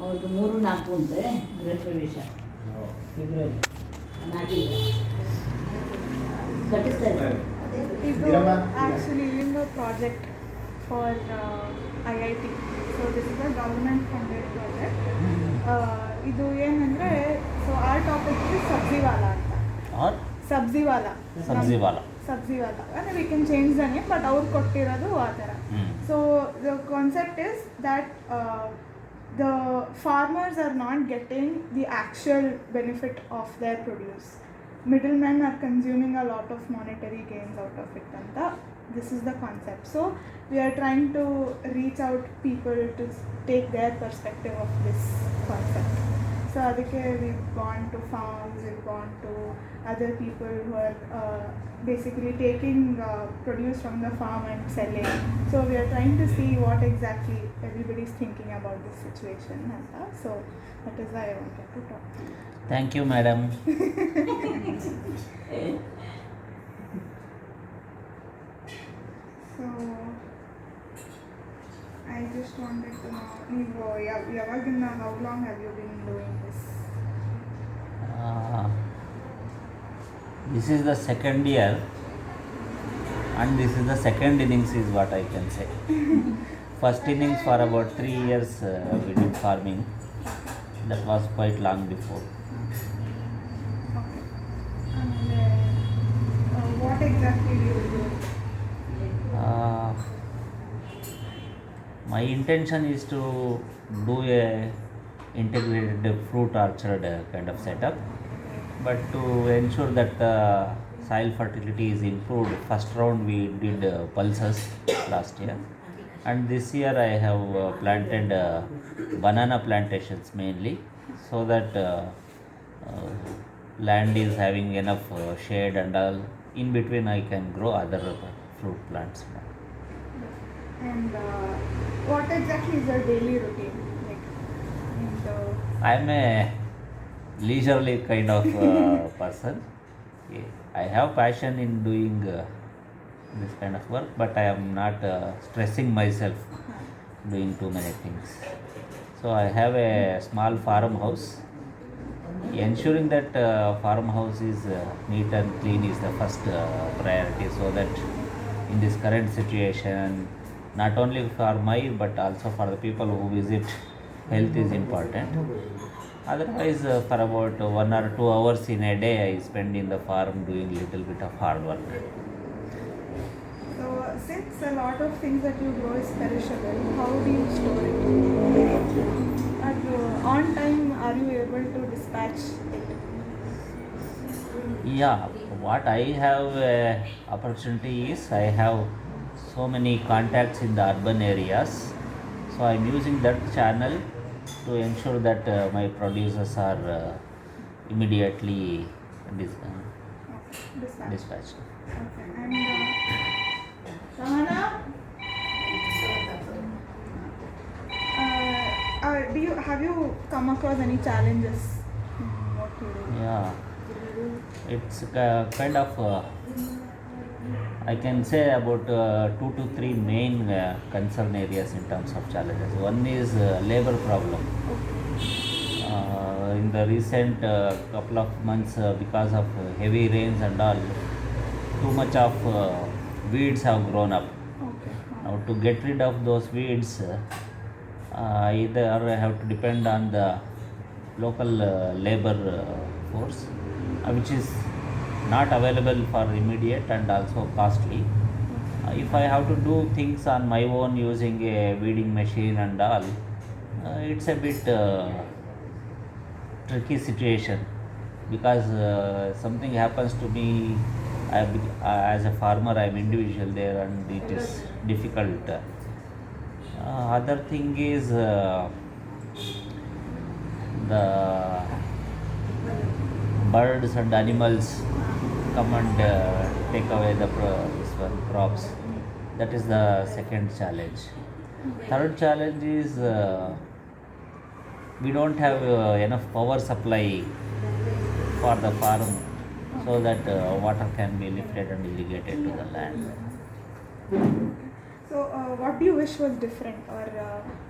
ಅವ್ರದ್ದು 3-4 ಅಂತೆ ಗೃಹ ಪ್ರವೇಶ ಫೆಬ್ರವರಿ 4 ಕಟ್ಟಿಸ್ತಾ ಇದ್ದಾರೆ. ಇದು ಆ್ಯಕ್ಚುಲಿ ಇಲ್ಲಿಂದ project for IIT. So this is a government funded project. ಇದು ಏನಂದರೆ, ಸೊ ಆರ್ ಟಾಪಿಕ್ ಇಸ್ ಸಬ್ಜಿವಾಲ ಅಂತ. ಸಬ್ಜಿವಾಲ ಅಂದರೆ we can change the name, but ಅವ್ರು ಕೊಟ್ಟಿರೋದು ಆ ಥರ. So the concept is that the farmers are not getting the actual benefit of their produce. Middlemen are consuming a lot of monetary gains out of it. And this is the concept. So we are trying to reach out people to take their perspective of this concept. So adike we've gone to farms, we've gone to other people who are basically taking produce from the farm and selling. So we are trying to see what exactly everybody is thinking about this situation. So that is why I wanted to talk. Thank you, madam. So I just wanted to know, how long have you been doing this? This is the second year and this is the second innings is what I can say. First innings for about 3 years we did farming. That was quite long before. Okay. And what exactly do you do? My intention is to do a integrated fruit orchard kind of setup, but to ensure that the soil fertility is improved, first round we did pulses last year, and this year I have planted banana plantations mainly, so that land is having enough shade and all. In between I can grow other fruit plants. And what exactly is your daily routine? I am a leisurely kind of person. I have passion in doing this kind of work, but I am not stressing myself doing too many things. So I have a small farmhouse. Ensuring that farmhouse is neat and clean is the first priority, so that in this current situation, not only for my but also for the people who visit, health is important. Otherwise, for about 1 or 2 hours in a day, I spend in the farm doing little bit of hard work. So, since a lot of things that you grow is perishable, how do you store it? On time, are you able to dispatch it? Yeah, what I have opportunity is I have so many contacts in the urban areas, so I am using that channel to ensure that my producers are immediately dispatched. Okay. And Sahana, have you come across any challenges in what you do? Yeah, it's kind of I can say about 2 to 3 main concern areas in terms of challenges. One is labor problem. In the recent couple of months, because of heavy rains and all, too much of weeds have grown up. Okay. Now to get rid of those weeds, either I have to depend on the local labor force, which is not available for immediate and also costly. If I have to do things on my own using a weeding machine and all, it's a bit tricky situation, because something happens to me, as a farmer I am individual there and it is difficult. Other thing is the birds and animals come and take away the crops. That is the second challenge. Third challenge is we don't have enough power supply for the farm, so that water can be lifted and irrigated to the land. So, what do you wish was different, or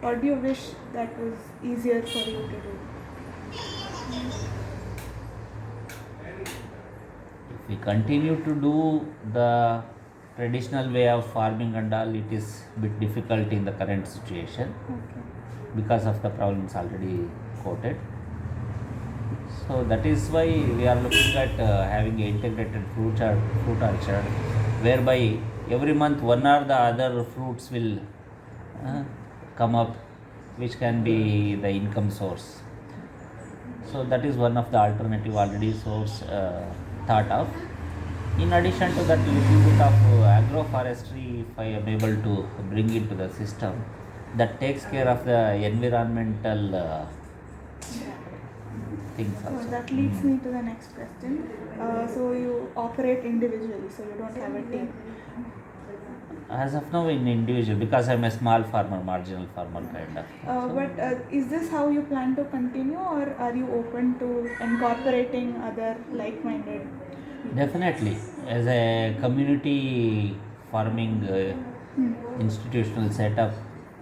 what do you wish that was easier for you to do? If we continue to do the traditional way of farming and all, it is bit difficult in the current situation Okay. because of the problems already quoted. So that is why we are looking at having an integrated fruit orchard, whereby every month one or the other fruits will come up, which can be the income source. So that is one of the alternative already source thought of. In addition to that, little bit of agroforestry, if I am able to bring into the system, that takes care of the environmental things So also. that leads me to the next question. So you operate individually, so you don't have a team. As of now, in individual, because I'm a small farmer, marginal farmer kind of. But is this how you plan to continue, or are you open to incorporating other like-minded people? Definitely, as a community farming institutional setup,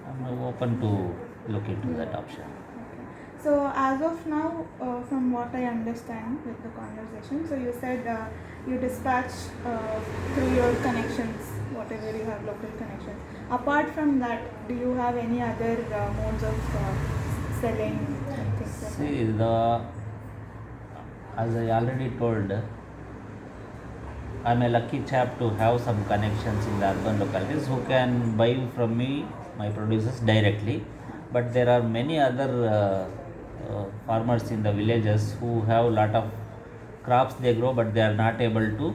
I'm open to look into that option. So as of now, from what I understand with the conversation, so you said you dispatch through your connections, whatever you have local connections. Apart from that, do you have any other modes of selling and things like that? See, as I already told, I'm a lucky chap to have some connections in the urban localities who can buy from me my produces directly. But there are many other farmers in the villages who have lot of crops they grow, but they are not able to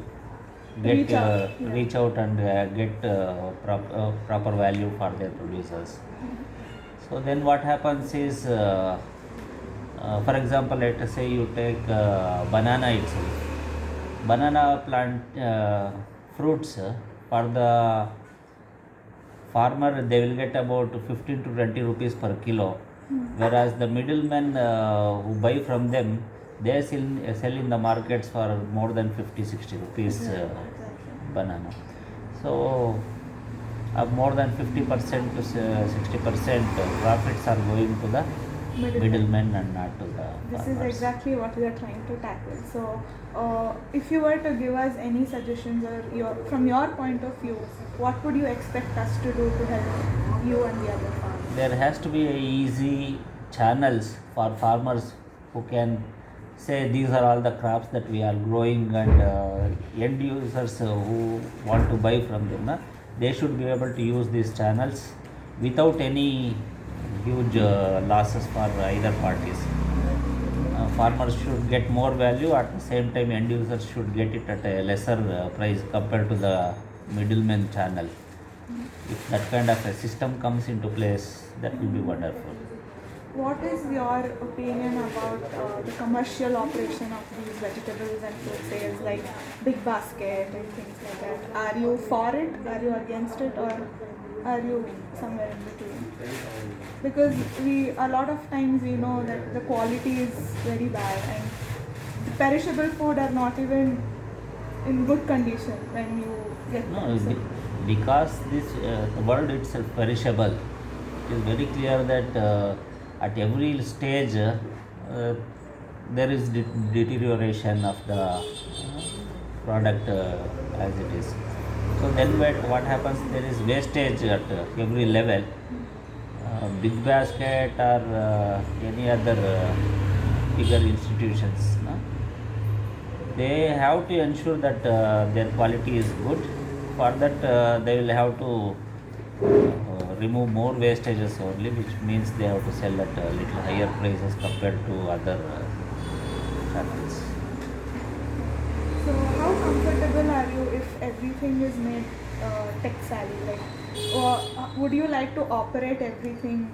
Reach out, yeah. reach out and get proper value for their producers. So then what happens is, for example, let us say you take banana itself. Banana plant fruits for the farmer, they will get about 15 to 20 rupees per kilo, whereas the middlemen who buy from them, they sell in the markets for more than 50-60 rupees banana. So more than 50% to 60% profits are going to the middlemen and not to the This farmers. is exactly what we are trying to tackle. So, if you were to give us any suggestions, or from your point of view, what would you expect us to do to help you and the other farmers? There has to be a easy channels for farmers who can say these are all the crops that we are growing, and end users who want to buy from them, they should be able to use these channels without any huge losses for either parties. Farmers should get more value, at the same time end users should get it at a lesser price compared to the middleman channel. If that kind of a system comes into place, that will be wonderful. What is your opinion about the commercial operation of these vegetables and fruit sales, like Big Basket and things like that? Are you for it? Are you against it? Or are you somewhere in between? Because a lot of times we know that the quality is very bad, and the perishable food are not even in good condition when you get No, them. So, because this the world itself perishable, it is very clear that at every stage there is deterioration of the product as it is. So then what happens? There is wastage at every level. Big Basket or any other bigger institutions, no? They have to ensure that their quality is good. For that, they will have to remove more wastages only, which means they have to sell at little higher prices compared to other channels. so how comfortable are you if everything is made tech savvy? Like, would you like to operate everything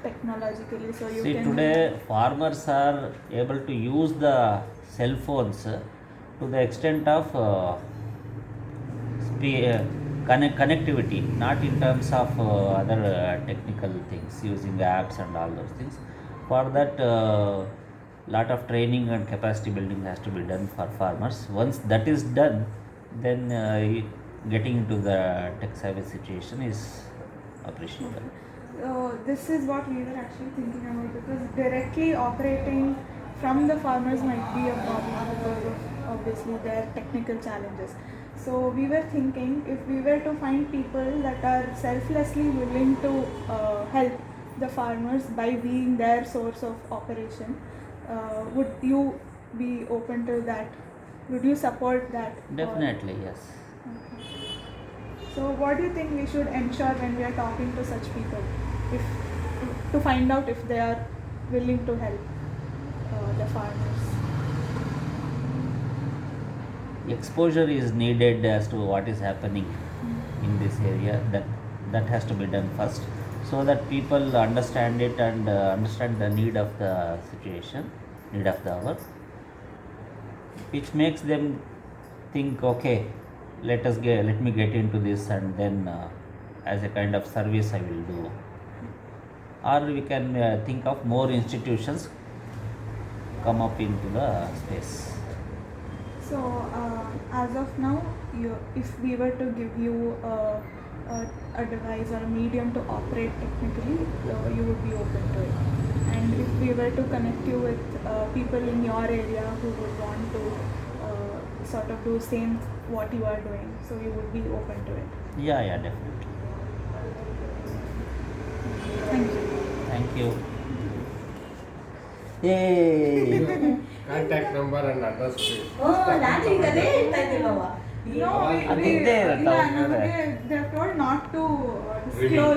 technologically so you See, can? today farmers are able to use the cell phones to the extent of connectivity, not in terms of other technical things, using apps and all those things. For that, lot of training and capacity building has to be done for farmers. Once that is done, then getting into the tech service situation is appreciable. This is what we were actually thinking about, because directly operating from the farmers might be a problem because of obviously their technical challenges. So we were thinking, if we were to find people that are selflessly willing to help the farmers by being their source of operation, would you be open to that? Would you support that? Definitely, yes. Okay. So what do you think we should ensure when we are talking to such people, if to find out if they are willing to help the farmers? Exposure is needed as to what is happening in this area. That has to be done first, so that people understand it and understand the need of the situation, need of the hour, which makes them think, okay, let me get into this, and then as a kind of service I will do. Or we can think of more institutions come up into the space. So as of now, if we were to give you a device or a medium to operate technically, you would be open to it. And if we were to connect you with people in your area who would want to sort of do same what you are doing, so you would be open to it. Yeah, definitely. Thank you. Thank you. Yay! Contact number and address please. ಓ ನಾನು ಈಗ ಅದೇ ಹೇಳ್ತಾ ಇದ್ದೀವವ No, ಅದಿದ್ದೇ ಇರುತ್ತೆ ಇಲ್ಲ, ಅವ್ರ ಕಡೆ. ನಮಗೆ they have told not to Reveal. disclose